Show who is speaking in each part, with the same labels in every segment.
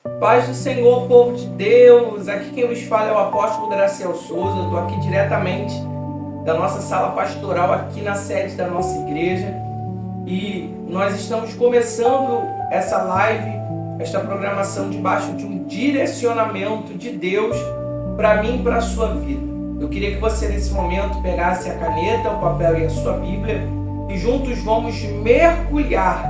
Speaker 1: Paz do Senhor, povo de Deus. Aqui quem nos fala é o apóstolo Graciel Souza. Eu estou aqui diretamente da nossa sala pastoral, aqui na sede da nossa igreja. E nós estamos começando essa live, esta programação debaixo de um direcionamento de Deus para mim e para a sua vida. Eu queria que você nesse momento pegasse a caneta, o papel e a sua Bíblia e juntos vamos mergulhar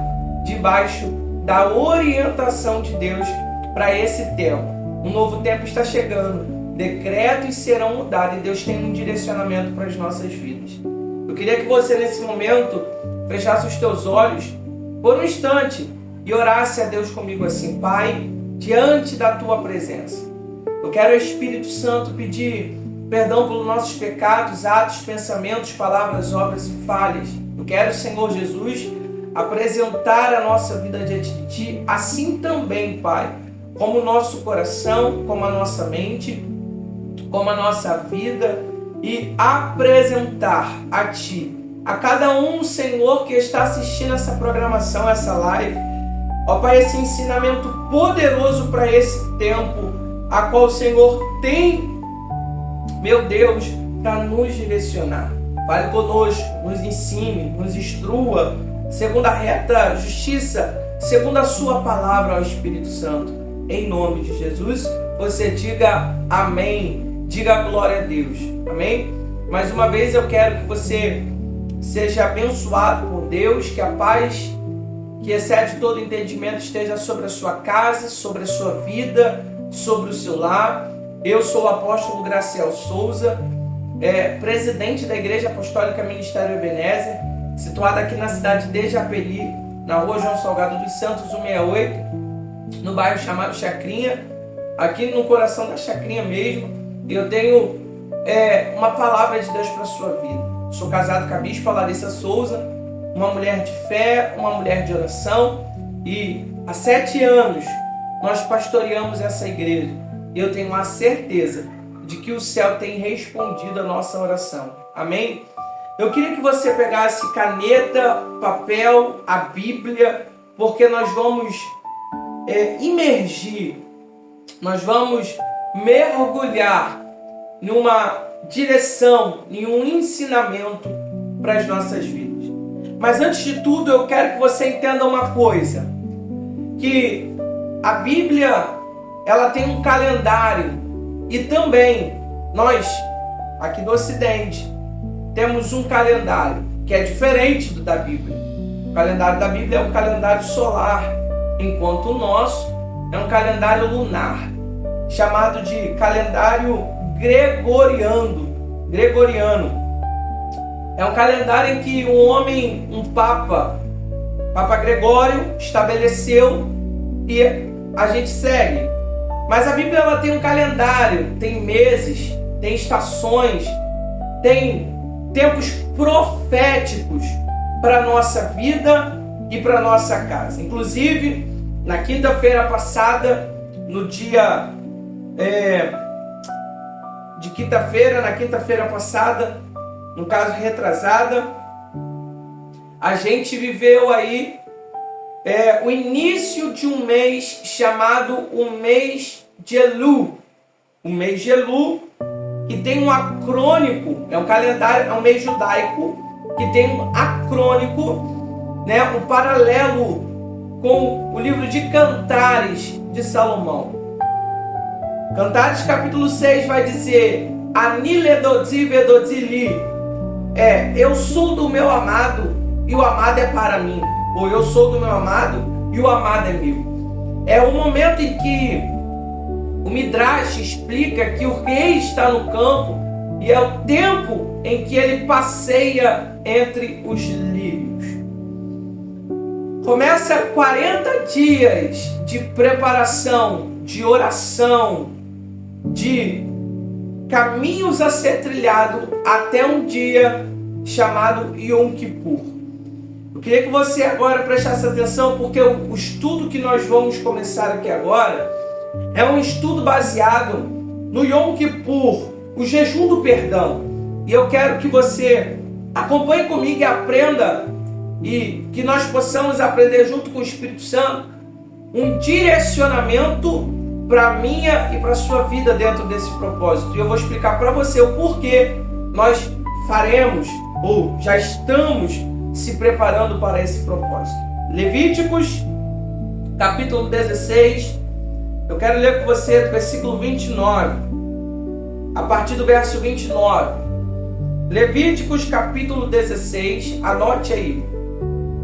Speaker 1: debaixo da orientação de Deus para esse tempo. Um novo tempo está chegando, decretos serão mudados e Deus tem um direcionamento para as nossas vidas. Eu queria que você nesse momento fechasse os teus olhos por um instante e orasse a Deus comigo assim: Pai, diante da tua presença, eu quero, Espírito Santo, pedir perdão pelos nossos pecados, atos, pensamentos, palavras, obras e falhas. Eu quero, Senhor Jesus, apresentar a nossa vida diante de Ti, assim também, Pai, como o nosso coração, como a nossa mente, como a nossa vida, e apresentar a Ti, a cada um, Senhor, que está assistindo essa programação, essa live, ó Pai, esse ensinamento poderoso para esse tempo, a qual o Senhor tem, meu Deus, para nos direcionar. Fale conosco, nos ensine, nos instrua, segundo a reta justiça, segundo a sua palavra, ó Espírito Santo. Em nome de Jesus, você diga amém, diga glória a Deus, amém? Mais uma vez eu quero que você seja abençoado por Deus, que a paz que excede todo entendimento esteja sobre a sua casa, sobre a sua vida, sobre o seu lar. Eu sou o apóstolo Graciel Souza, presidente da Igreja Apostólica Ministério Ebenezer, situada aqui na cidade de Japeri, na rua João Salgado dos Santos 168, no bairro chamado Chacrinha, aqui no coração da Chacrinha mesmo. Eu tenho uma palavra de Deus para a sua vida. Sou casado com a bispa Larissa Souza, uma mulher de fé, uma mulher de oração, e há 7 anos nós pastoreamos essa igreja. E eu tenho a certeza de que o céu tem respondido a nossa oração. Amém? Eu queria que você pegasse caneta, papel, a Bíblia, porque nós vamos imergir, nós vamos mergulhar numa direção, em um ensinamento para as nossas vidas. Mas antes de tudo, eu quero que você entenda uma coisa, que a Bíblia, ela tem um calendário, e também nós, aqui do Ocidente, temos um calendário que é diferente do da Bíblia. O calendário da Bíblia é um calendário solar, enquanto o nosso é um calendário lunar, chamado de calendário gregoriano. É um calendário em que um homem, um Papa Gregório, estabeleceu e a gente segue. Mas a Bíblia, ela tem um calendário, tem meses, tem estações, tem tempos proféticos para a nossa vida e para a nossa casa. Inclusive, na quinta-feira passada, no dia de quinta-feira, na quinta-feira passada, no caso retrasada, a gente viveu aí o início de um mês chamado o mês de Elul. O mês de Elul, que tem um acrônico, é um calendário, é um mês judaico, que tem um acrônico, um paralelo com o livro de Cantares de Salomão. Cantares capítulo 6 vai dizer: Aniledodzi vedodzi, eu sou do meu amado e o amado é para mim. Ou eu sou do meu amado e o amado é meu. É o momento em que o Midrash explica que o rei está no campo e é o tempo em que ele passeia entre os lírios. Começa 40 dias de preparação, de oração, de caminhos a ser trilhado até um dia chamado Yom Kippur. Eu queria que você agora prestasse atenção, porque o estudo que nós vamos começar aqui agora é um estudo baseado no Yom Kippur, o jejum do perdão. E eu quero que você acompanhe comigo e aprenda, e que nós possamos aprender junto com o Espírito Santo um direcionamento para minha e para sua vida dentro desse propósito. E eu vou explicar para você o porquê nós faremos ou já estamos se preparando para esse propósito. Levíticos, capítulo 16, eu quero ler com você do versículo 29, a partir do verso 29. Levíticos, capítulo 16, anote aí.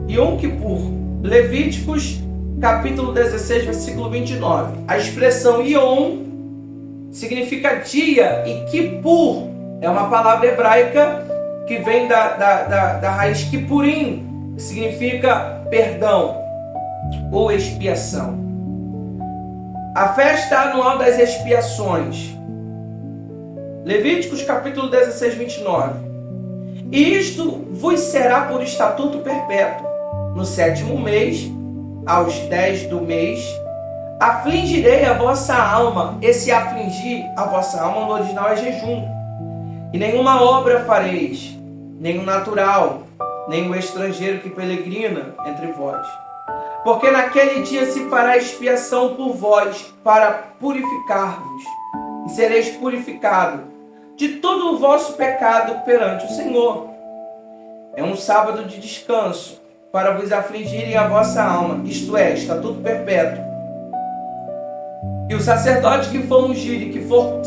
Speaker 1: Yom Kippur, Levíticos, capítulo 16, versículo 29. A expressão Yom significa dia e Kippur é uma palavra hebraica que vem da raiz Kippurim, que significa perdão ou expiação. A festa anual das expiações. Levíticos capítulo 16, 29. E isto vos será por estatuto perpétuo. No 7º mês, aos 10 do mês, afligirei a vossa alma. Esse afligir a vossa alma no original é jejum. E nenhuma obra fareis, nem o natural, nem o estrangeiro que peregrina entre vós. Porque naquele dia se fará expiação por vós, para purificar-vos. E sereis purificados de todo o vosso pecado perante o Senhor. É um sábado de descanso, para vos afligirem a vossa alma, isto é, estatuto perpétuo. E o sacerdote que for ungido e que for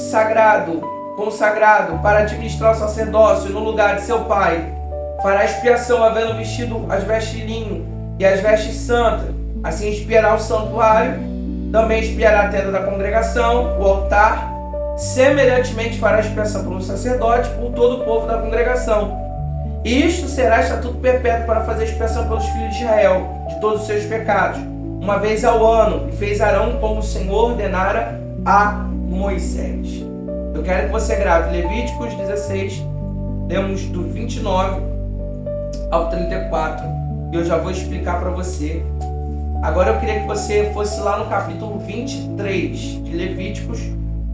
Speaker 1: consagrado para administrar o sacerdócio no lugar de seu pai, fará expiação havendo vestido as vestes de linho e as vestes santas. Assim expiará o santuário, também expiará a tenda da congregação, o altar. Semelhantemente fará expiação pelo sacerdote, por todo o povo da congregação. E isto será estatuto perpétuo para fazer expiação pelos filhos de Israel, de todos os seus pecados, uma vez ao ano, e fez Arão como o Senhor ordenara a Moisés. Eu quero que você grave Levíticos 16, lemos do 29 ao 34, e eu já vou explicar para você. Agora eu queria que você fosse lá no capítulo 23 de Levíticos,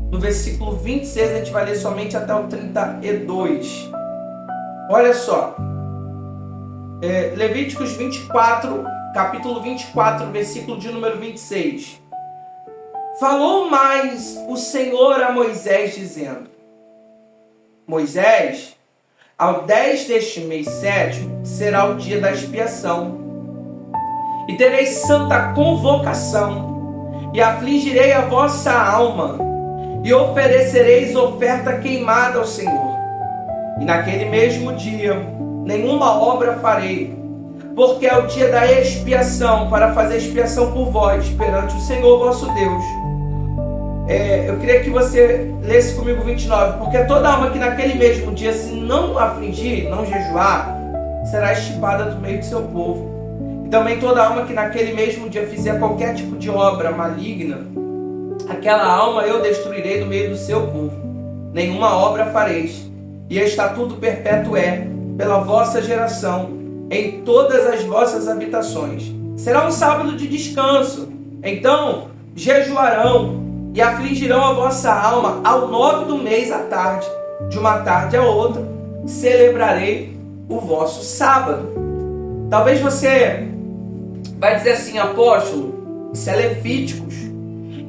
Speaker 1: no versículo 26, a gente vai ler somente até o 32. Olha só, Levíticos 24, capítulo 24, versículo de número 26. Falou mais o Senhor a Moisés, dizendo: Moisés, ao 10 deste mês 7º será o dia da expiação, e tereis santa convocação, e afligirei a vossa alma, e oferecereis oferta queimada ao Senhor. E naquele mesmo dia nenhuma obra farei, porque é o dia da expiação, para fazer expiação por vós perante o Senhor vosso Deus. Eu queria que você lesse comigo 29. Porque toda alma que naquele mesmo dia se não afligir, não jejuar, será extirpada do meio do seu povo. E também toda alma que naquele mesmo dia fizer qualquer tipo de obra maligna, aquela alma eu destruirei do meio do seu povo. Nenhuma obra fareis. E estatuto perpétuo é pela vossa geração, em todas as vossas habitações. Será um sábado de descanso. Então jejuarão e afligirão a vossa alma ao 9 do mês à tarde. De uma tarde a outra celebrarei o vosso sábado. Talvez você vai dizer assim: apóstolo, isso é Levíticos.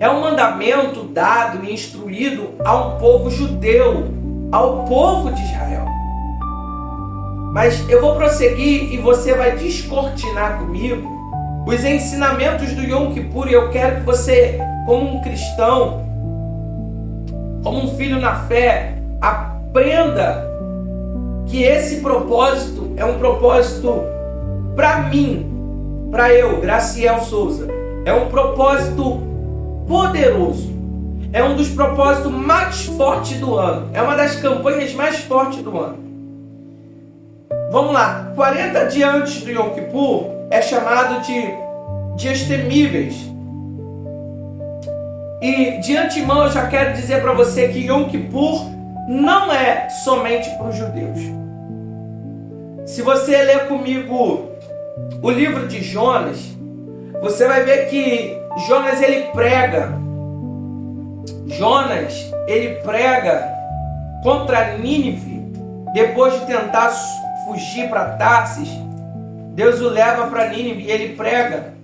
Speaker 1: É um mandamento dado e instruído ao povo judeu, ao povo de Israel. Mas eu vou prosseguir e você vai descortinar comigo os ensinamentos do Yom Kippur. E eu quero que você, como um cristão, como um filho na fé, aprenda que esse propósito é um propósito para mim, para eu, Graciel Souza. É um propósito poderoso. É um dos propósitos mais fortes do ano. É uma das campanhas mais fortes do ano. Vamos lá. 40 dias antes do Yom Kippur é chamado de dias temíveis. E de antemão eu já quero dizer para você que Yom Kippur não é somente para os judeus. Se você ler comigo o livro de Jonas, você vai ver que Jonas ele prega contra Nínive. Depois de tentar fugir para Tarsis, Deus o leva para Nínive e ele prega.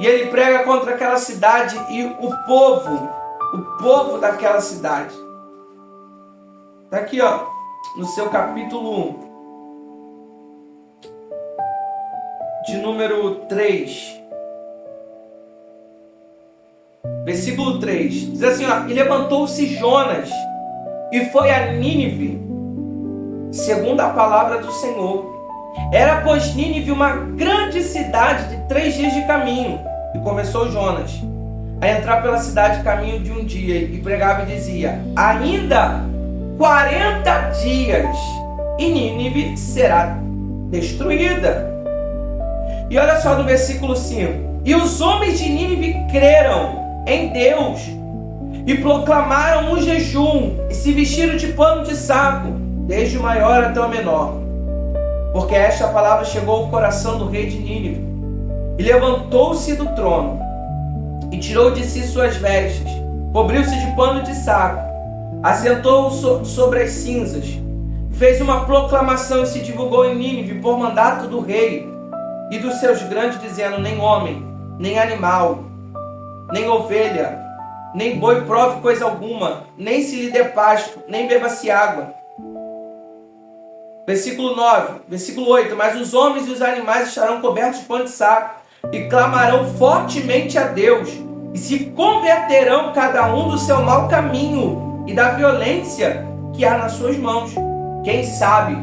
Speaker 1: E ele prega contra aquela cidade e o povo daquela cidade. Está aqui, ó, no seu capítulo de número 3. Versículo 3. Diz assim, ó, e levantou-se Jonas e foi a Nínive, segundo a palavra do Senhor. Era, pois, Nínive uma grande cidade de 3 dias de caminho. E começou Jonas a entrar pela cidade caminho de um dia e pregava e dizia: ainda 40 dias e Nínive será destruída. E olha só no versículo 5. E os homens de Nínive creram em Deus e proclamaram um jejum e se vestiram de pano de saco, desde o maior até o menor. Porque esta palavra chegou ao coração do rei de Nínive. E levantou-se do trono e tirou de si suas vestes, cobriu-se de pano de saco, assentou sobre as cinzas, fez uma proclamação e se divulgou em Nínive por mandato do rei e dos seus grandes, dizendo: nem homem, nem animal, nem ovelha, nem boi prove coisa alguma, nem se lhe dê pasto, nem beba-se água. Versículo 9, versículo 8. Mas os homens e os animais estarão cobertos de pano de saco e clamarão fortemente a Deus e se converterão cada um do seu mau caminho e da violência que há nas suas mãos. Quem sabe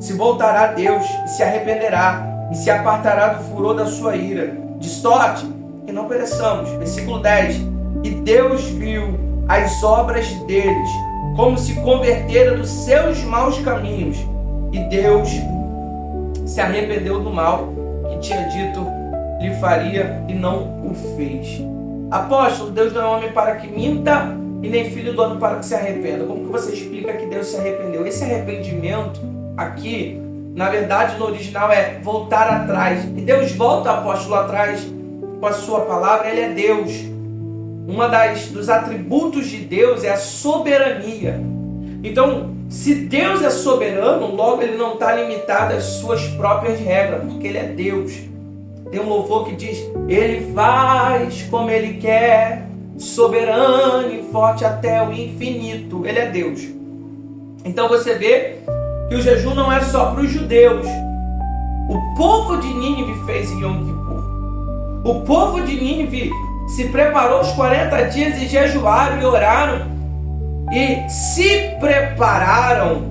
Speaker 1: se voltará a Deus e se arrependerá e se apartará do furor da sua ira, de sorte que não pereçamos. Versículo 10. E Deus viu as obras deles, como se converteram dos seus maus caminhos, e Deus se arrependeu do mal que tinha dito lhe faria e não o fez. Apóstolo, Deus não é homem para que minta e nem filho do homem para que se arrependa. Como que você explica que Deus se arrependeu? Esse arrependimento aqui, na verdade, no original é voltar atrás. E Deus volta, apóstolo, atrás com a sua palavra. Ele é Deus. Dos atributos de Deus é a soberania. Então, se Deus é soberano, logo ele não está limitado às suas próprias regras, porque ele é Deus. Tem um louvor que diz: ele faz como ele quer, soberano e forte até o infinito. Ele é Deus. Então você vê que o jejum não é só para os judeus. O povo de Nínive fez em Yom Kippur. O povo de Nínive se preparou os 40 dias e jejuaram e oraram e se prepararam.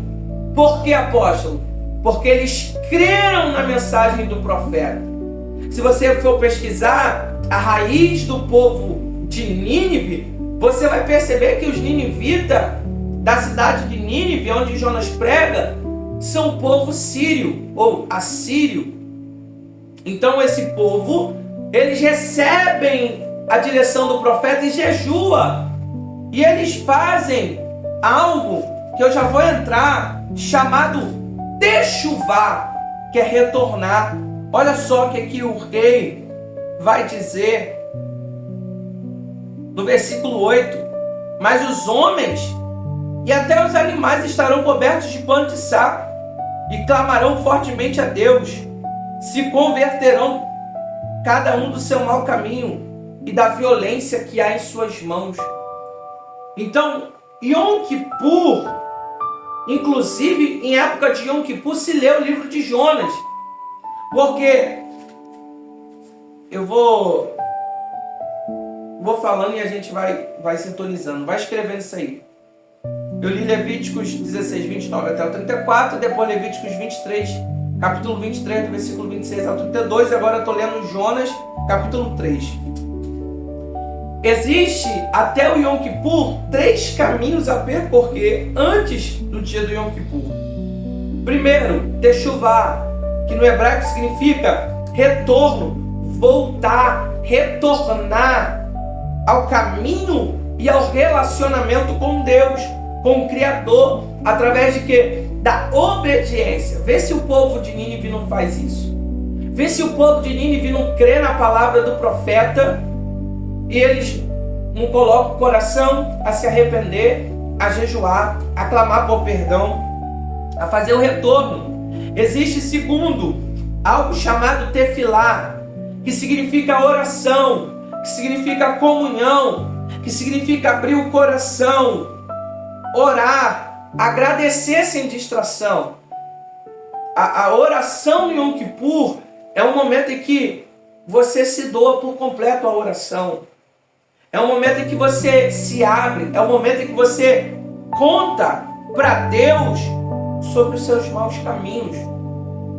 Speaker 1: Por que, apóstolo? Porque eles creram na mensagem do profeta. Se você for pesquisar a raiz do povo de Nínive, você vai perceber que os ninivitas da cidade de Nínive, onde Jonas prega, são o povo sírio ou assírio. Então esse povo, eles recebem a direção do profeta e jejua. E eles fazem algo que eu já vou entrar, chamado techuvá, que é retornar. Olha só o que aqui o rei vai dizer no versículo 8. Mas os homens e até os animais estarão cobertos de pano de saco e clamarão fortemente a Deus, se converterão cada um do seu mau caminho e da violência que há em suas mãos. Então, Yom Kippur, inclusive em época de Yom Kippur, se lê o livro de Jonas. Porque eu vou falando e a gente vai sintonizando. Vai escrevendo isso aí. Eu li Levíticos 16, 29 até o 34, depois Levíticos 23, capítulo 23, do versículo 26 ao 32, e agora eu estou lendo Jonas, capítulo 3. Existe até o Yom Kippur 3 caminhos a percorrer antes do dia do Yom Kippur. Primeiro, techuvá, que no hebraico significa retorno, voltar, retornar ao caminho e ao relacionamento com Deus, com o Criador, através de quê? Da obediência. Vê se o povo de Nínive não faz isso. Vê se o povo de Nínive não crê na palavra do profeta e eles não colocam o coração a se arrepender, a jejuar, a clamar por perdão, a fazer o retorno. Existe, segundo, algo chamado tefilá, que significa oração, que significa comunhão, que significa abrir o coração, orar, agradecer sem distração. A oração em Yom Kippur é um momento em que você se doa por completo à oração. É um momento em que você se abre, é um momento em que você conta para Deus sobre os seus maus caminhos,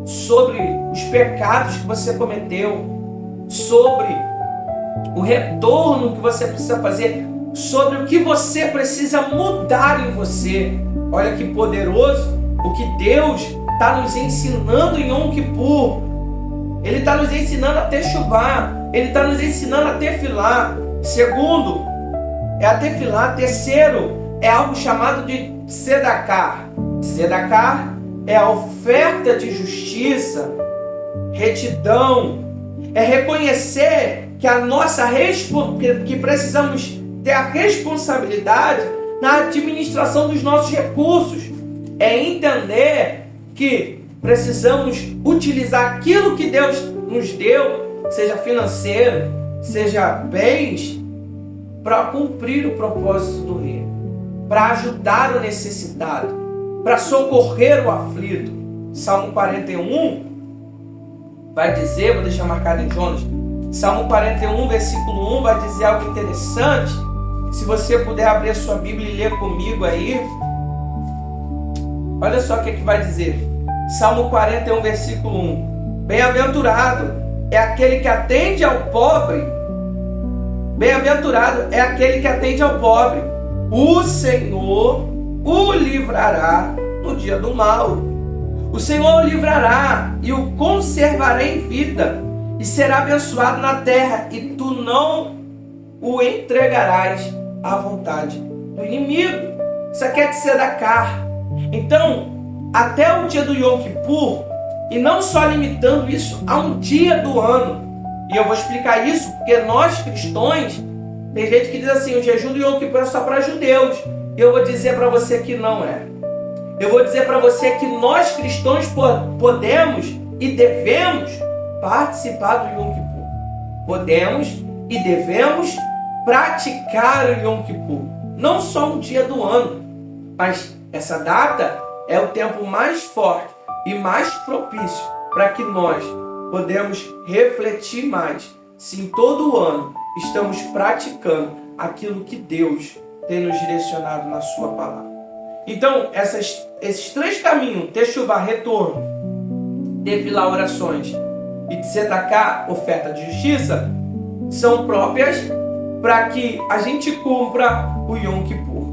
Speaker 1: sobre os pecados que você cometeu, sobre o retorno que você precisa fazer, sobre o que você precisa mudar em você. Olha que poderoso o que Deus está nos ensinando em Yom Kippur. Ele está nos ensinando a techuvá, Ele está nos ensinando a tefilá. Segundo, é a tefilá. Terceiro, é algo chamado de tzedakah. Tzedakah é a oferta de justiça, retidão. É reconhecer que a nossa que precisamos ter a responsabilidade na administração dos nossos recursos. É entender que precisamos utilizar aquilo que Deus nos deu, seja financeiro, seja bens, para cumprir o propósito do reino, para ajudar o necessitado, para socorrer o aflito. Salmo 41 vai dizer, vou deixar marcado em Jonas, Salmo 41, versículo 1, vai dizer algo interessante. Se você puder abrir a sua Bíblia e ler comigo aí, olha só o que vai dizer. Salmo 41, versículo 1. Bem-aventurado é aquele que atende ao pobre. Bem-aventurado é aquele que atende ao pobre. O Senhor o livrará no dia do mal. O Senhor o livrará e o conservará em vida, e será abençoado na terra, e tu não o entregarás à vontade do inimigo. Isso aqui é de tzedakah. Então, até o dia do Yom Kippur, e não só limitando isso a um dia do ano, e eu vou explicar isso porque nós cristãos, tem gente que diz assim, o jejum do Yom Kippur é só para judeus, e eu vou dizer para você que não é. Eu vou dizer para você que nós cristãos podemos e devemos participar do Yom Kippur. Podemos e devemos praticar o Yom Kippur. Não só um dia do ano, mas essa data é o tempo mais forte e mais propício para que nós podemos refletir mais se em todo o ano estamos praticando aquilo que Deus tem nos direcionado na sua palavra. Então, esses três caminhos, techuvá, retorno, tefilá, orações, e tzedakah, oferta de justiça, são próprias para que a gente cumpra o Yom Kippur.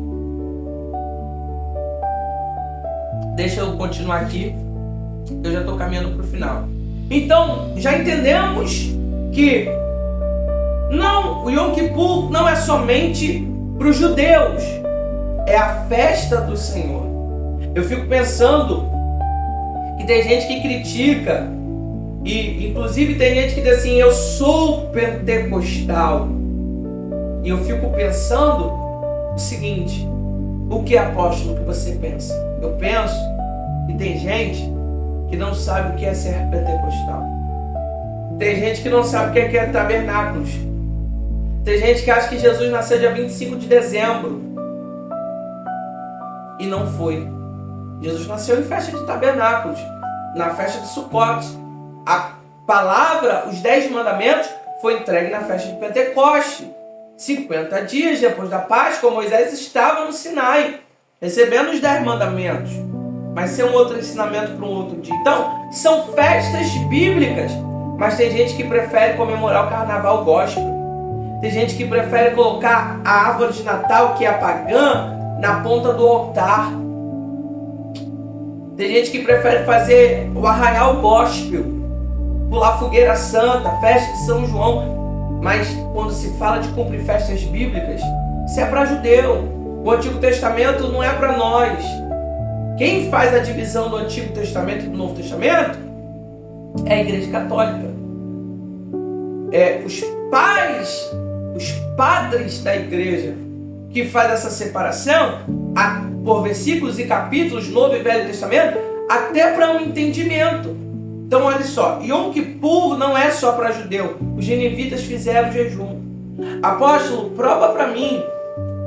Speaker 1: Deixa eu continuar aqui, eu já estou caminhando para o final. Então, já entendemos que o Yom Kippur não é somente para os judeus, é a festa do Senhor. Eu fico pensando que tem gente que critica, e inclusive tem gente que diz assim, eu sou pentecostal. E eu fico pensando o seguinte, o que, apóstolo, que você pensa? Eu penso que tem gente que não sabe o que é ser pentecostal. Tem gente que não sabe o que é tabernáculos. Tem gente que acha que Jesus nasceu dia 25 de dezembro. E não foi. Jesus nasceu em festa de tabernáculos, na festa de Sucote. A palavra, os 10 mandamentos, foi entregue na festa de Pentecoste. 50 dias depois da Páscoa, Moisés estava no Sinai, recebendo os 10 mandamentos. Mas isso é um outro ensinamento para um outro dia. Então, são festas bíblicas. Mas tem gente que prefere comemorar o carnaval gospel. Tem gente que prefere colocar a árvore de Natal, que é pagã, na ponta do altar. Tem gente que prefere fazer o arraial gospel, pular fogueira santa, festa de São João. Mas quando se fala de cumprir festas bíblicas, isso é para judeu. O Antigo Testamento não é para nós. Quem faz a divisão do Antigo Testamento e do Novo Testamento é a Igreja Católica. Os pais, os padres da igreja que faz essa separação por versículos e capítulos, Novo e Velho Testamento, até para um entendimento. Então olha só, Yom Kippur não é só para judeu. Os ninivitas fizeram jejum. Apóstolo, prova para mim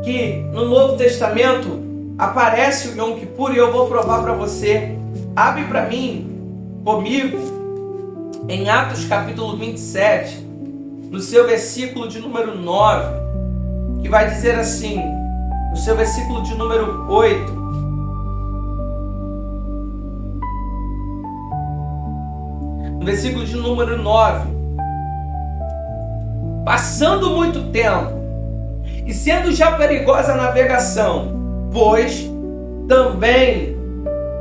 Speaker 1: que no Novo Testamento aparece o Yom Kippur e eu vou provar para você. Abre para mim, comigo, em Atos capítulo 27, no seu versículo de número 9, que vai dizer assim, no seu versículo de número 8, no versículo de número 9, passando muito tempo e sendo já perigosa a navegação, pois também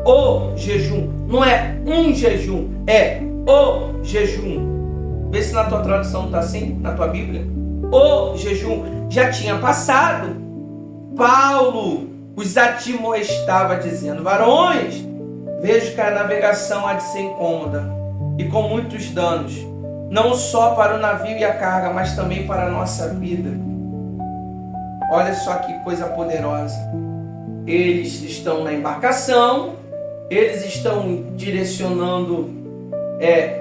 Speaker 1: o jejum, não é um jejum, é o jejum. Vê se na tua tradução está assim, na tua Bíblia. O jejum já tinha passado. Paulo os admoestava dizendo: varões, vejo que a navegação há de ser incômoda e com muitos danos, não só para o navio e a carga, mas também para a nossa vida. Olha só que coisa poderosa. Eles estão na embarcação, eles estão direcionando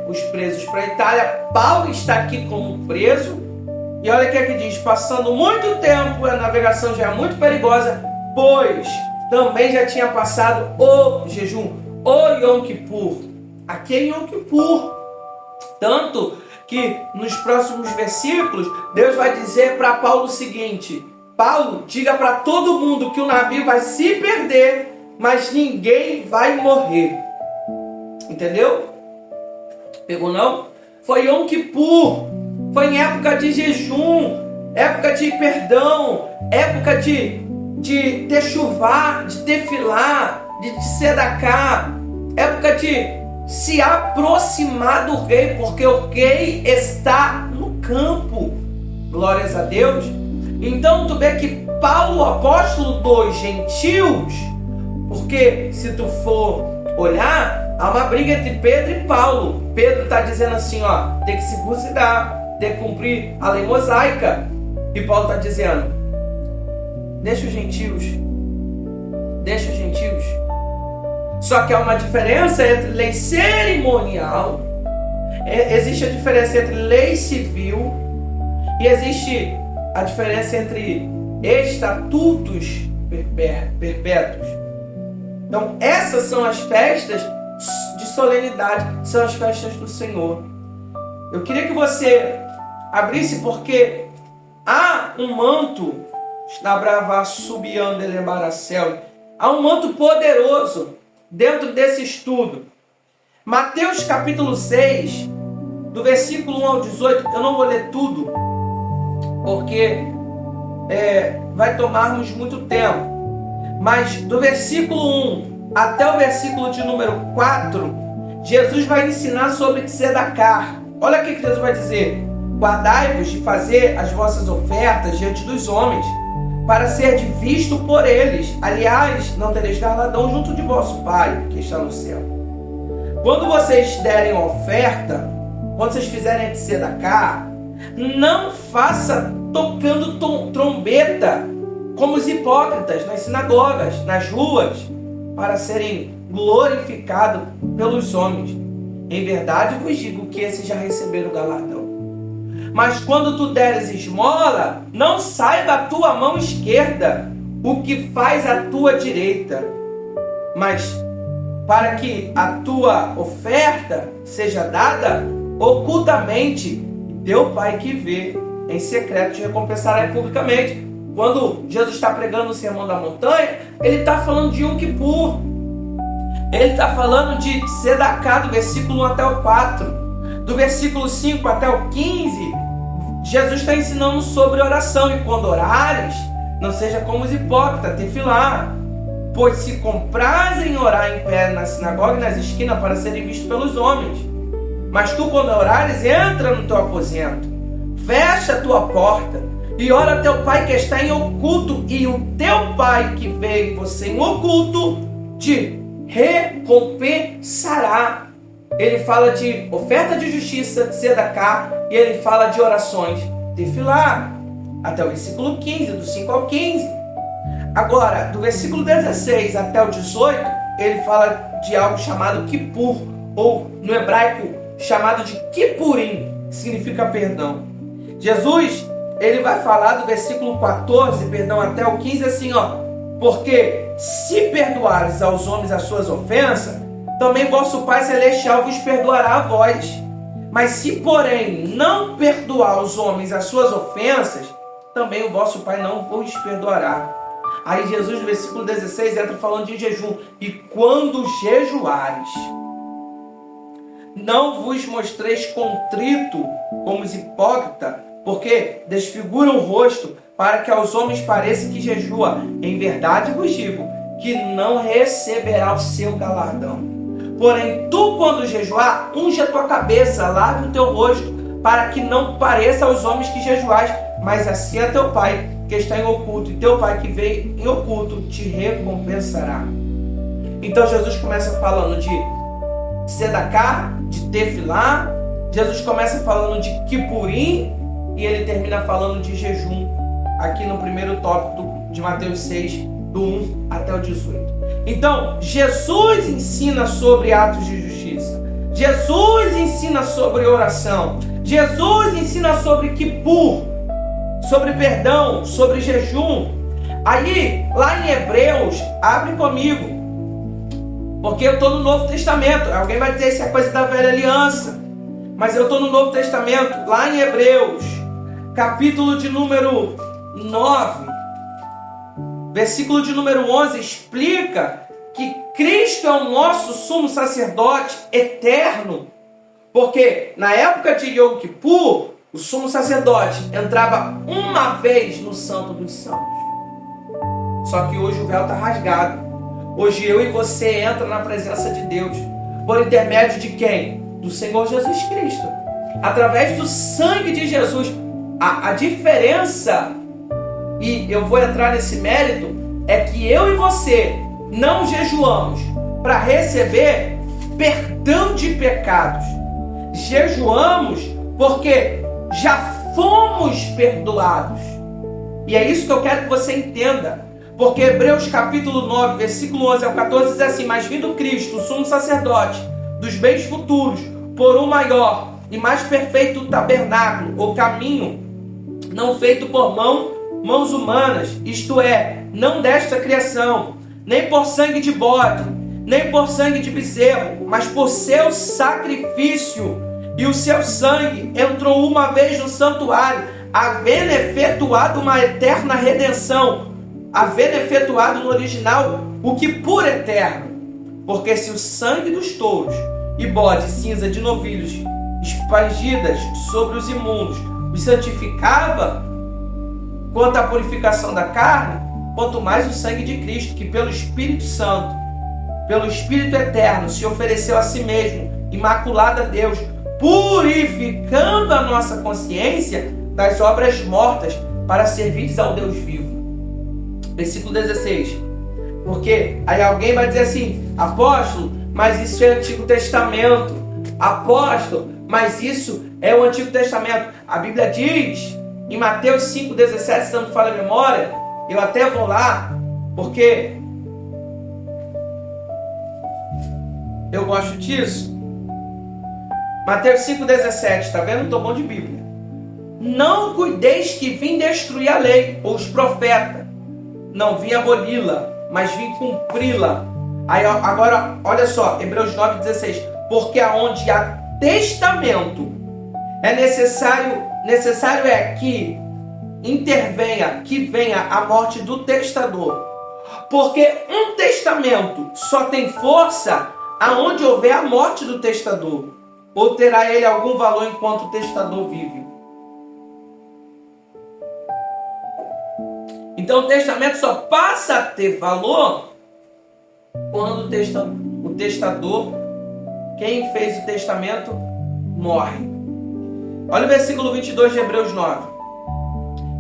Speaker 1: os presos para a Itália. Paulo está aqui como preso. E olha o que é que diz: passando muito tempo, a navegação já é muito perigosa, pois também já tinha passado o jejum, o Yom Kippur. Aqui é Yom Kippur. Tanto que nos próximos versículos, Deus vai dizer para Paulo o seguinte: Paulo, diga para todo mundo que o navio vai se perder, mas ninguém vai morrer. Entendeu? Pegou não? Foi Yom Kippur. Foi em época de jejum, época de perdão, época de techuvá, de tefilá, de tzedakah, época de se aproximar do rei, porque o rei está no campo. Glórias a Deus. Então tu vê que Paulo, apóstolo dos gentios, porque se tu for olhar, há uma briga entre Pedro e Paulo. Pedro está dizendo assim, ó, tem que circuncidar, tem que cumprir a lei mosaica. E Paulo está dizendo: deixa os gentios. Deixa os gentios. Só que há uma diferença entre lei cerimonial, existe a diferença entre lei civil e existe a diferença entre estatutos perpétuos. Então essas são as festas de solenidade, são as festas do Senhor. Eu queria que você abrisse, porque há um manto, há um manto poderoso dentro desse estudo. Mateus capítulo 6, do versículo 1 ao 18, eu não vou ler tudo, porque vai tomarmos muito tempo. Mas do versículo 1 até o versículo de número 4, Jesus vai ensinar sobre tzedakah. Olha o que Jesus vai dizer: guardai-vos de fazer as vossas ofertas diante dos homens, para ser visto por eles. Aliás, não tereis galardão junto de vosso Pai, que está no céu. Quando vocês derem oferta, quando vocês fizerem tzedakah, não faça tocando trombeta, como os hipócritas nas sinagogas, nas ruas, para serem glorificados pelos homens. Em verdade vos digo que esses já receberam o galardão. Mas quando tu deres esmola, não saiba a tua mão esquerda o que faz a tua direita, mas para que a tua oferta seja dada ocultamente, teu Pai que vê em secreto te recompensará publicamente. Quando Jesus está pregando o Sermão da Montanha, ele está falando de Yom Kippur. Ele está falando de tzedakah, do versículo 1 até o 4. Do versículo 5 até o 15, Jesus está ensinando sobre oração. E quando orares, não seja como os hipócritas, tefilá, pois se comprazem orar em pé na sinagoga e nas esquinas para serem vistos pelos homens. Mas tu, quando orares, entra no teu aposento, fecha a tua porta e ora a teu Pai que está em oculto, e o teu Pai que vê em você em oculto te recompensará. Ele fala de oferta de justiça, tzedakah, e ele fala de orações, tefilá, até o versículo 15, do 5 ao 15. Agora, do versículo 16 até o 18, ele fala de algo chamado Kippur, ou no hebraico chamado de Kippurim, que significa perdão. Jesus, ele vai falar do versículo 14, até o 15, assim, porque se perdoares aos homens as suas ofensas, também vosso Pai Celestial vos perdoará a vós. Mas se, porém, não perdoar aos homens as suas ofensas, também o vosso Pai não vos perdoará. Aí Jesus, no versículo 16, entra falando de jejum. E quando jejuares, não vos mostreis contrito como os hipócritas, porque desfiguram o rosto, para que aos homens pareça que jejua. Em verdade vos digo, que não receberá o seu galardão. Porém, tu, quando jejuar, unge a tua cabeça, lave o teu rosto, para que não pareça aos homens que jejuais, mas assim é teu Pai, que está em oculto, e teu Pai que veio em oculto te recompensará. Então Jesus começa falando de Sedacá, de Tefilá. Jesus começa falando de Kippurim, e ele termina falando de jejum, aqui no primeiro tópico de Mateus 6, do 1 até o 18. Então, Jesus ensina sobre atos de justiça. Jesus ensina sobre oração. Jesus ensina sobre Kippur, sobre perdão, sobre jejum. Aí, lá em Hebreus, abre comigo, porque eu estou no Novo Testamento. Alguém vai dizer isso é coisa da velha aliança, mas eu estou no Novo Testamento, lá em Hebreus, capítulo de número 9, versículo de número 11, explica que Cristo é o nosso sumo sacerdote eterno, porque na época de Yom Kippur, o sumo sacerdote entrava uma vez no Santo dos Santos. Só que hoje o véu está rasgado. Hoje eu e você entra na presença de Deus por intermédio de quem? Do Senhor Jesus Cristo. Através do sangue de Jesus. A diferença, e eu vou entrar nesse mérito, é que eu e você não jejuamos para receber perdão de pecados. Jejuamos porque já fomos perdoados. E é isso que eu quero que você entenda. Porque Hebreus capítulo 9, versículo 11 ao 14 diz assim: mas vindo Cristo, o sumo sacerdote dos bens futuros, por um maior e mais perfeito tabernáculo, ou caminho, não feito por mãos humanas, isto é, não desta criação, nem por sangue de bode, nem por sangue de bezerro, mas por seu sacrifício, e o seu sangue entrou uma vez no santuário, havendo efetuado uma eterna redenção, havendo efetuado no original o que por eterno. Porque se o sangue dos touros e bode cinza de novilhos espargidas sobre os imundos os santificava quanto à purificação da carne, quanto mais o sangue de Cristo, que pelo Espírito Santo, pelo Espírito Eterno, se ofereceu a si mesmo, imaculado a Deus, purificando a nossa consciência das obras mortas, para servir ao Deus vivo. Versículo 16. Porque aí alguém vai dizer assim: apóstolo, mas isso é Antigo Testamento. Apóstolo, mas isso é o Antigo Testamento. A Bíblia diz em Mateus 5,17, se não me falha a memória, eu até vou lá, porque eu gosto disso. Mateus 5,17, está vendo? Estou bom de Bíblia. Não cuideis que vim destruir a lei, ou os profetas. Não vim aboli-la, mas vim cumpri-la. Aí agora, olha só, Hebreus 9,16. Porque aonde há testamento, é necessário é que intervenha, que venha a morte do testador. Porque um testamento só tem força aonde houver a morte do testador. Ou terá ele algum valor enquanto o testador vive? Então o testamento só passa a ter valor quando o testador, quem fez o testamento, morre. Olha o versículo 22 de Hebreus 9.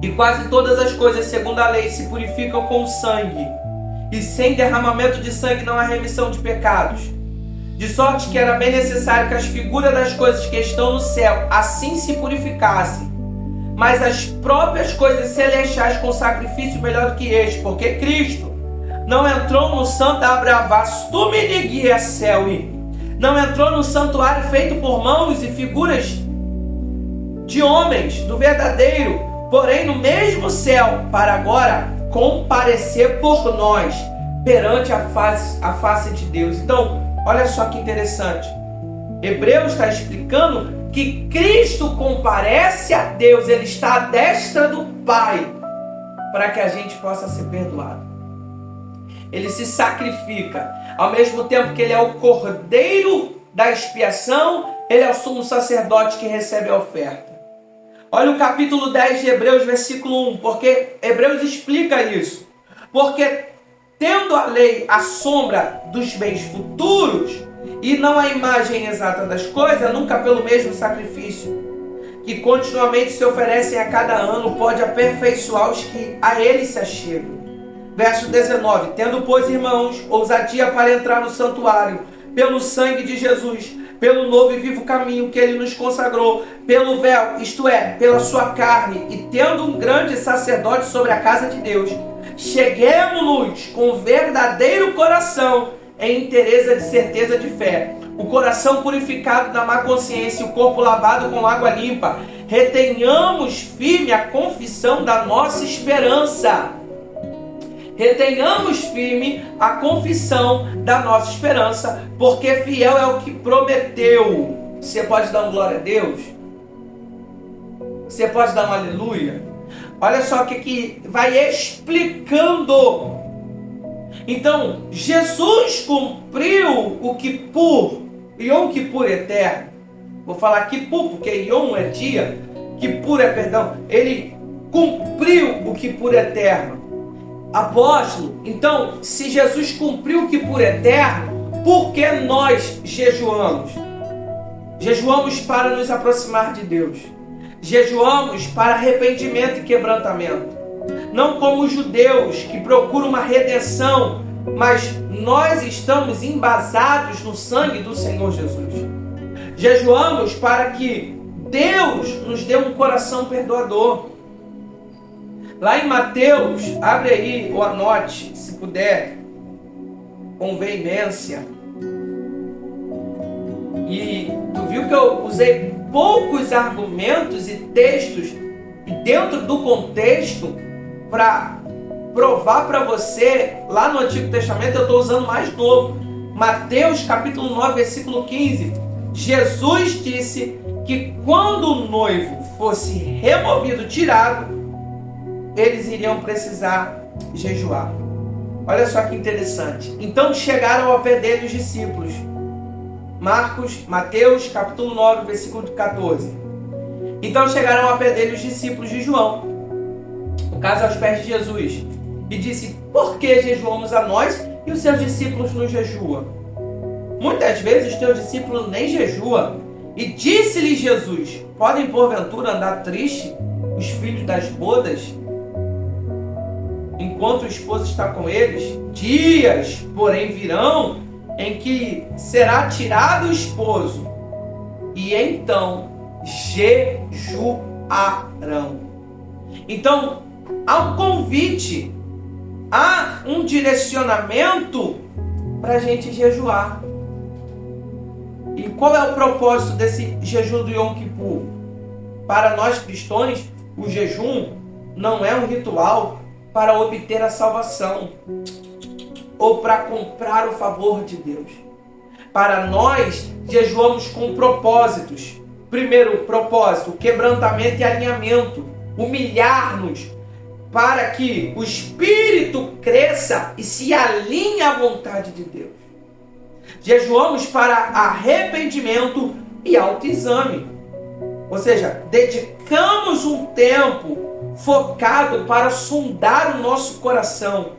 Speaker 1: E quase todas as coisas segundo a lei se purificam com sangue, e sem derramamento de sangue não há remissão de pecados. De sorte que era bem necessário que as figuras das coisas que estão no céu assim se purificassem, mas as próprias coisas celestiais com sacrifício melhor do que este, porque Cristo não entrou no santo abravasto me neguia céu, não entrou no santuário feito por mãos e figuras de homens, do verdadeiro, porém no mesmo céu, para agora comparecer por nós perante a face de Deus. Então, olha só que interessante. Hebreus está explicando que Cristo comparece a Deus, Ele está à destra do Pai, para que a gente possa ser perdoado. Ele se sacrifica, ao mesmo tempo que Ele é o Cordeiro da expiação, Ele é o sumo sacerdote que recebe a oferta. Olha o capítulo 10 de Hebreus, versículo 1, porque Hebreus explica isso. Porque tendo a lei a sombra dos bens futuros, e não a imagem exata das coisas, nunca pelo mesmo sacrifício, que continuamente se oferecem a cada ano, pode aperfeiçoar os que a ele se achegam. Verso 19, tendo, pois, irmãos, ousadia para entrar no santuário, pelo sangue de Jesus, pelo novo e vivo caminho que ele nos consagrou, pelo véu, isto é, pela sua carne, e tendo um grande sacerdote sobre a casa de Deus, cheguemo-nos com verdadeiro coração, em inteireza de certeza de fé, o coração purificado da má consciência e o corpo lavado com água limpa. Retenhamos firme a confissão da nossa esperança. Retenhamos firme a confissão da nossa esperança, porque fiel é o que prometeu. Você pode dar um glória a Deus? Você pode dar um aleluia? Olha só o que vai explicando. Então, Jesus cumpriu o Kippur, Yom Kippur eterno. Vou falar Kippur porque Yom é dia, Kippur é perdão. Ele cumpriu o Kippur eterno. Apóstolo, então, se Jesus cumpriu o Kippur eterno, por que nós jejuamos? Jejuamos para nos aproximar de Deus. Jejuamos para arrependimento e quebrantamento. Não como os judeus que procuram uma redenção, mas nós estamos embasados no sangue do Senhor Jesus. Jejuamos para que Deus nos dê um coração perdoador. Lá em Mateus, abre aí ou anote, se puder, com veemência. E tu viu que eu usei poucos argumentos e textos, e dentro do contexto, para provar para você, lá no Antigo Testamento eu estou usando mais novo. Mateus capítulo 9, versículo 15. Jesus disse que quando o noivo fosse removido, tirado, eles iriam precisar jejuar. Olha só que interessante. Então chegaram ao pé dele os discípulos. Mateus capítulo 9, versículo 14. Então chegaram ao pé dele os discípulos de João, no caso aos pés de Jesus, e disse: por que jejuamos a nós e os seus discípulos não jejuam? Muitas vezes os teus discípulos nem jejuam. E disse-lhe Jesus: podem porventura andar triste os filhos das bodas, enquanto o esposo está com eles? Dias, porém, virão em que será tirado o esposo, e então jejuarão. Então, há um convite, há um direcionamento para a gente jejuar. E qual é o propósito desse jejum do Yom Kippur? Para nós cristãos, o jejum não é um ritual para obter a salvação ou para comprar o favor de Deus. Para nós, jejuamos com propósitos. Primeiro propósito, quebrantamento e alinhamento. Humilhar-nos para que o Espírito cresça e se alinhe à vontade de Deus. Jejuamos para arrependimento e autoexame. Ou seja, dedicamos um tempo focado para sondar o nosso coração,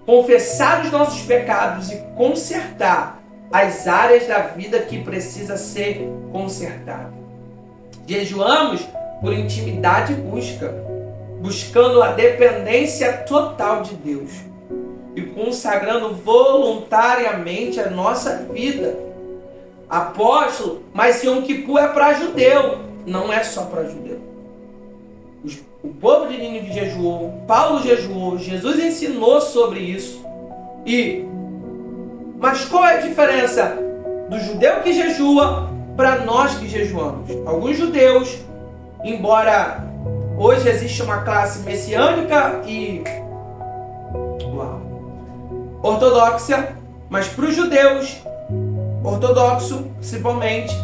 Speaker 1: confessar os nossos pecados e consertar as áreas da vida que precisa ser consertada. Jejuamos por intimidade e buscando a dependência total de Deus e consagrando voluntariamente a nossa vida. Apóstolo, mas Yom Kippur é para judeu. Não é só para judeu. O povo de Nínive jejuou, Paulo jejuou, Jesus ensinou sobre isso. Mas qual é a diferença do judeu que jejua para nós que jejuamos. Alguns judeus, embora hoje exista uma classe messiânica e ortodoxa, mas para os judeus, ortodoxo principalmente,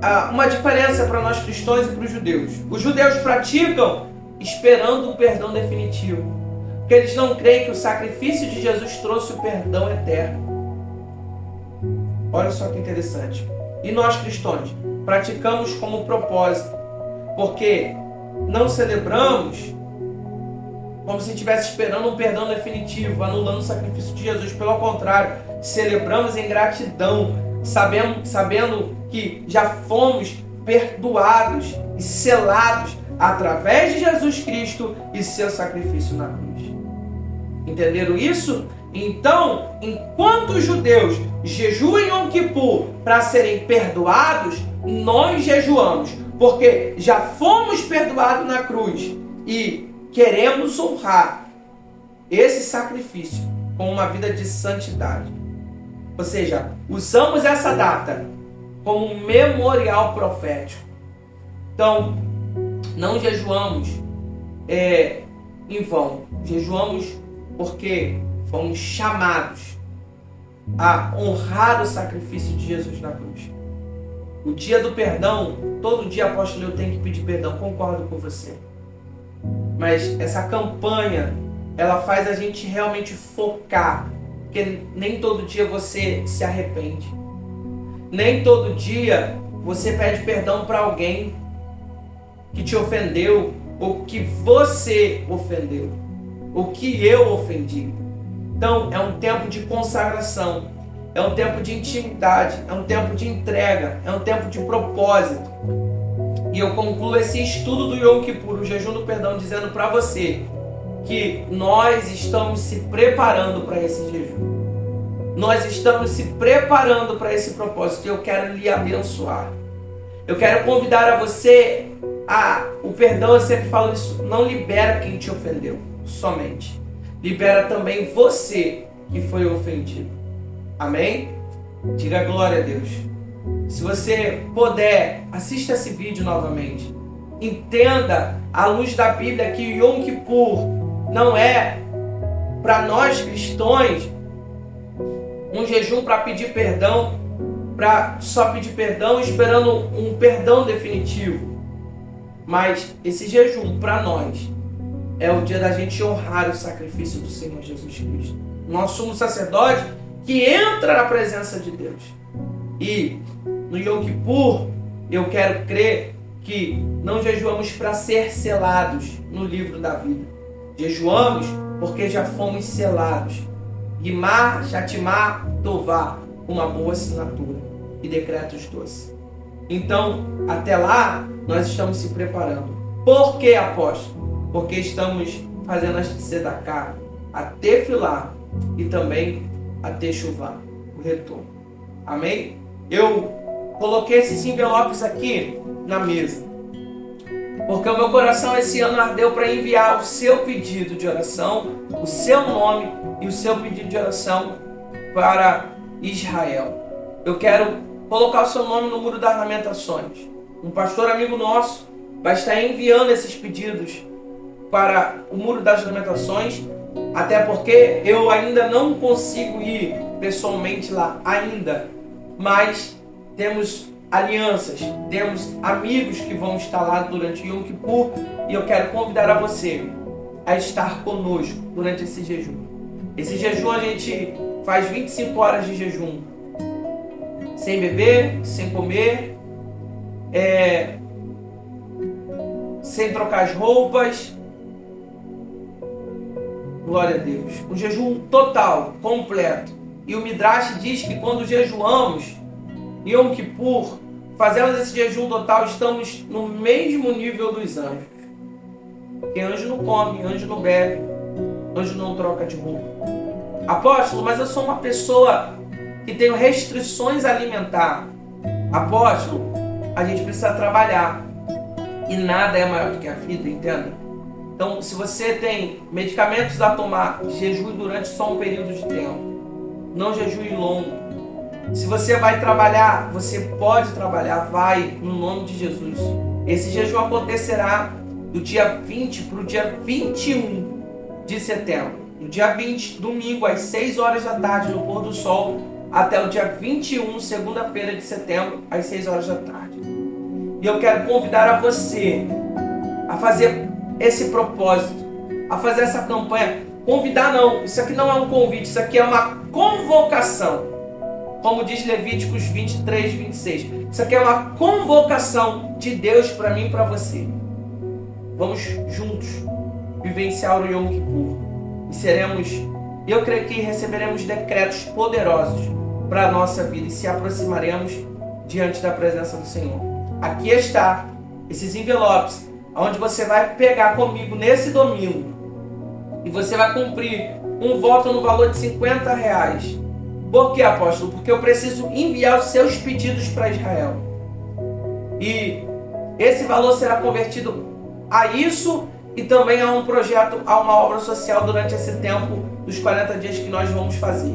Speaker 1: há uma diferença para nós cristãos e para os judeus. Os judeus praticam esperando o perdão definitivo, porque eles não creem que o sacrifício de Jesus trouxe o perdão eterno. Olha só que interessante. E nós cristãos praticamos como propósito, porque não celebramos como se estivesse esperando um perdão definitivo, anulando o sacrifício de Jesus. Pelo contrário, celebramos em gratidão, sabendo que já fomos perdoados e selados através de Jesus Cristo e seu sacrifício na cruz. Entenderam isso? Então, enquanto os judeus jejuam em Yom Kippur para serem perdoados, nós jejuamos, porque já fomos perdoados na cruz e queremos honrar esse sacrifício com uma vida de santidade. Ou seja, usamos essa data como um memorial profético. Então, não jejuamos em vão. Jejuamos porque fomos chamados a honrar o sacrifício de Jesus na cruz. O dia do perdão, todo dia, apóstolo, eu tenho que pedir perdão. Concordo com você. Mas essa campanha, ela faz a gente realmente focar, porque nem todo dia você se arrepende. Nem todo dia você pede perdão para alguém que te ofendeu, ou que você ofendeu, ou que eu ofendi. Então, é um tempo de consagração, é um tempo de intimidade, é um tempo de entrega, é um tempo de propósito. E eu concluo esse estudo do Yom Kippur, o jejum do perdão, dizendo para você que nós estamos se preparando para esse jejum. Nós estamos se preparando para esse propósito e eu quero lhe abençoar. Eu quero convidar a você o perdão, eu sempre falo isso, não libera quem te ofendeu, somente. Libera também você que foi ofendido. Amém? Diga glória a Deus. Se você puder, assista esse vídeo novamente. Entenda, à luz da Bíblia, que Yom Kippur não é, para nós cristãos, um jejum para pedir perdão, para só pedir perdão esperando um perdão definitivo. Mas esse jejum, para nós, é o dia da gente honrar o sacrifício do Senhor Jesus Cristo. Nós somos sacerdote que entra na presença de Deus. E no Yom Kippur, eu quero crer que não jejuamos para ser selados no livro da vida. Jejuamos porque já fomos selados. Guimar, Shatimar, Tová, uma boa assinatura e decretos doces. Então, até lá, nós estamos se preparando. Por que, apóstolo? Porque estamos fazendo as Tzedaká, a Tefilá e também a Techuvá, o retorno. Amém? Eu coloquei esses envelopes aqui na mesa, porque o meu coração esse ano ardeu para enviar o seu pedido de oração, o seu nome e o seu pedido de oração para Israel. Eu quero colocar o seu nome no Muro das Lamentações. Um pastor amigo nosso vai estar enviando esses pedidos para o Muro das Lamentações, até porque eu ainda não consigo ir pessoalmente lá ainda, mas temos alianças, temos amigos que vão estar lá durante Yom Kippur e eu quero convidar a você a estar conosco durante esse jejum. Esse jejum a gente faz 25 horas de jejum, sem beber, sem comer, sem trocar as roupas. Glória a Deus. Um jejum total, completo. E o Midrash diz que quando jejuamos em Yom Kippur, fazemos esse jejum total, estamos no mesmo nível dos anjos. Porque anjo não come, anjo não bebe, anjo não troca de roupa. Apóstolo, mas eu sou uma pessoa que tenho restrições alimentares. Apóstolo, a gente precisa trabalhar. E nada é maior do que a vida, entenda? Então, se você tem medicamentos a tomar, jejue durante só um período de tempo. Não jejue longo. Se você vai trabalhar, você pode trabalhar, vai, no nome de Jesus. Esse jejum acontecerá do dia 20 para o dia 21 de setembro. No dia 20, domingo, às 6 horas da tarde, no pôr do sol, até o dia 21, segunda-feira de setembro, às 6 horas da tarde. E eu quero convidar a você a fazer esse propósito, a fazer essa campanha. Convidar não, isso aqui não é um convite, isso aqui é uma convocação. Como diz Levíticos 23, 26. Isso aqui é uma convocação de Deus para mim e para você. Vamos juntos vivenciar o Yom Kippur. E seremos, eu creio que receberemos decretos poderosos para a nossa vida e se aproximaremos diante da presença do Senhor. Aqui está, esses envelopes, onde você vai pegar comigo nesse domingo e você vai cumprir um voto no valor de R$50. Por que, apóstolo? Porque eu preciso enviar os seus pedidos para Israel. E esse valor será convertido a isso e também a um projeto, a uma obra social durante esse tempo dos 40 dias que nós vamos fazer.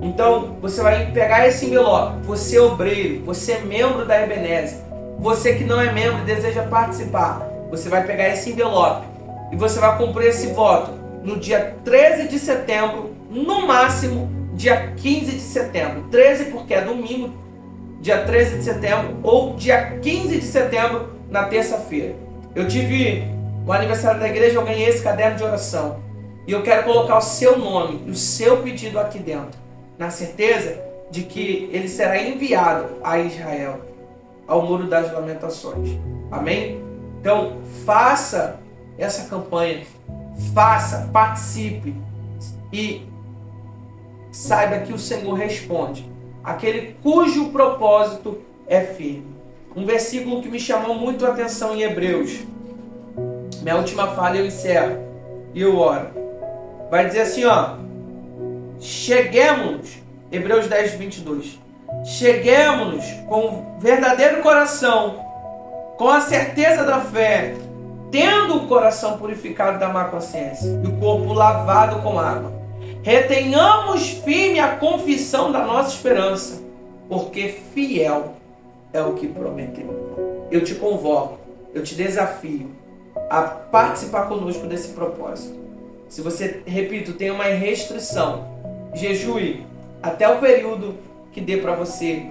Speaker 1: Então, você vai pegar esse envelope, você obreiro, você membro da Ebenezer, você que não é membro e deseja participar, você vai pegar esse envelope e você vai cumprir esse voto no dia 13 de setembro, no máximo dia 15 de setembro. 13 porque é domingo, dia 13 de setembro, ou dia 15 de setembro, na terça-feira. Eu tive o aniversário da igreja, eu ganhei esse caderno de oração. E eu quero colocar o seu nome e o seu pedido aqui dentro, na certeza de que ele será enviado a Israel, ao Muro das Lamentações. Amém? Então, faça essa campanha, faça, participe e saiba que o Senhor responde aquele cujo propósito é firme. Um versículo que me chamou muito a atenção em Hebreus. Minha última fala eu encerro e eu oro. Vai dizer assim, ó. Cheguemos, Hebreus 10, 22. Cheguemos com verdadeiro coração, com a certeza da fé, tendo o coração purificado da má consciência e o corpo lavado com água. Retenhamos firme a confissão da nossa esperança, porque fiel é o que prometeu. Eu te convoco, eu te desafio a participar conosco desse propósito. Se você, repito, tem uma restrição, jejue até o período que dê para você.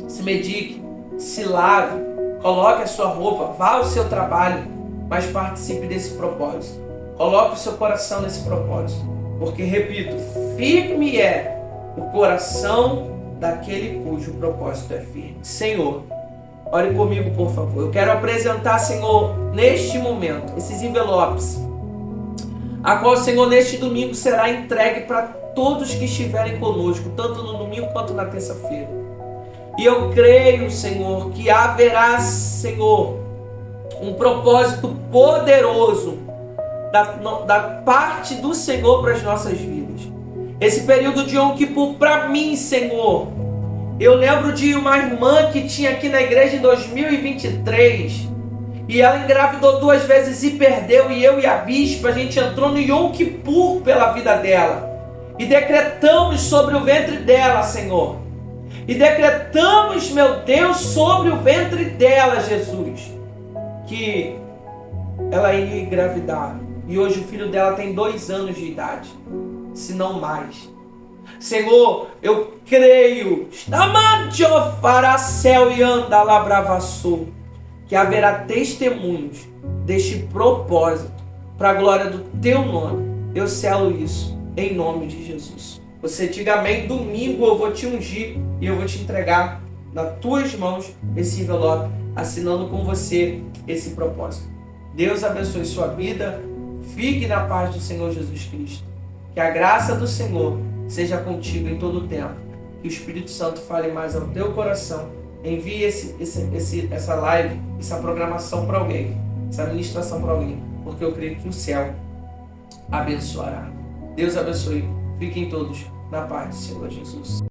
Speaker 1: Se medique, se lave, coloque a sua roupa, vá ao seu trabalho, mas participe desse propósito. Coloque o seu coração nesse propósito. Porque, repito, firme é o coração daquele cujo propósito é firme. Senhor, ore comigo, por favor. Eu quero apresentar, Senhor, neste momento, esses envelopes, a qual, Senhor, neste domingo será entregue para todos que estiverem conosco, tanto no domingo quanto na terça-feira. E eu creio, Senhor, que haverá, Senhor, um propósito poderoso da parte do Senhor para as nossas vidas. Esse período de Yom Kippur, para mim, Senhor, eu lembro de uma irmã que tinha aqui na igreja em 2023 e ela engravidou 2 vezes e perdeu, e eu e a bispa, a gente entrou no Yom Kippur pela vida dela e decretamos sobre o ventre dela, Senhor, e decretamos, meu Deus, sobre o ventre dela, Jesus, que ela iria engravidar. E hoje o filho dela tem 2 anos de idade, se não mais. Senhor, eu creio que haverá testemunhos deste propósito para a glória do teu nome. Eu selo isso em nome de Jesus. Você diga amém. Domingo eu vou te ungir e eu vou te entregar nas tuas mãos esse envelope, assinando com você esse propósito. Deus abençoe sua vida. Fique na paz do Senhor Jesus Cristo. Que a graça do Senhor seja contigo em todo o tempo. Que o Espírito Santo fale mais ao teu coração. Envie essa live, essa programação para alguém, essa ministração para alguém, porque eu creio que o céu abençoará. Deus abençoe. Fiquem todos na paz do Senhor Jesus.